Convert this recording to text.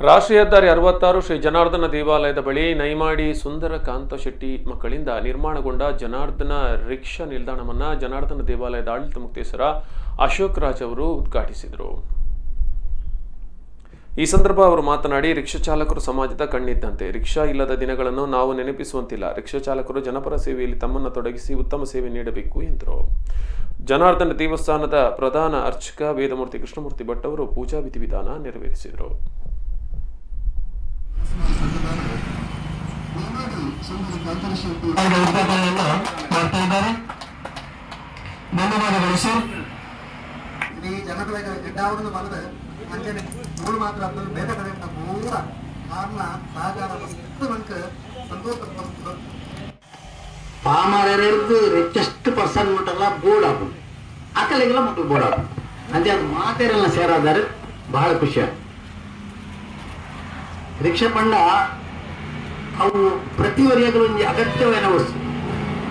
ರಾಷ್ಟ್ರೀಯ ಹೆದ್ದಾರಿ 66 ಶ್ರೀ ಜನಾರ್ದನ ದೇವಾಲಯದ ಬಳಿ ನೈಮಾಡಿ ಸುಂದರಕಾಂತ ಶೆಟ್ಟಿ ಮಕ್ಕಳಿಂದ ನಿರ್ಮಾಣಗೊಂಡ ಜನಾರ್ದನ ರಿಕ್ಷಾ ನಿಲ್ದಾಣವನ್ನು ಜನಾರ್ದನ ದೇವಾಲಯದ ಆಡಳಿತ ಮುಕ್ತೇಸರ ಅಶೋಕ್ ರಾಜ್ ಅವರು ಉದ್ಘಾಟಿಸಿದರು. ಈ ಸಂದರ್ಭ ಅವರು ಮಾತನಾಡಿ, ರಿಕ್ಷಾ ಚಾಲಕರು ಸಮಾಜದ ಕಣ್ಣಿದ್ದಂತೆ. ರಿಕ್ಷಾ ಇಲ್ಲದ ದಿನಗಳನ್ನು ನಾವು ನೆನಪಿಸುವಂತಿಲ್ಲ. ರಿಕ್ಷಾ ಚಾಲಕರು ಜನಪರ ಸೇವೆಯಲ್ಲಿ ತಮ್ಮನ್ನು ತೊಡಗಿಸಿ ಉತ್ತಮ ಸೇವೆ ನೀಡಬೇಕು ಎಂದರು. ಜನಾರ್ದನ ದೇವಸ್ಥಾನದ ಪ್ರಧಾನ ಅರ್ಚಕ ವೇದಮೂರ್ತಿ ಕೃಷ್ಣಮೂರ್ತಿ ಭಟ್ ಅವರು ಪೂಜಾ ವಿಧಿವಿಧಾನ ನೆರವೇರಿಸಿದರು. ಪಾಮರರದ್ದು ರಿಚೆಸ್ಟ್ ಪರ್ಸನ್ ಮಟ್ಟಲ್ಲ ಬೋರ್ಡ್ ಹಾಕು ಅಕಲಿಗೆಲ್ಲ ಮಕ್ಕಳು ಬೋರ್ಡ್ ಹಾಕು ಅಂತೆ ಅದು ಮಾತೆರೆಲ್ಲ ಸೇರಾದರೆ ಬಹಳ ಖುಷಿ. ರಿಕ್ಷಾ ಪಂಡ ಅವು ಪ್ರತಿ ವರಿಯಾಗಲು ಒಂದು ಅಗತ್ಯವಾದ ವಸ್ತು.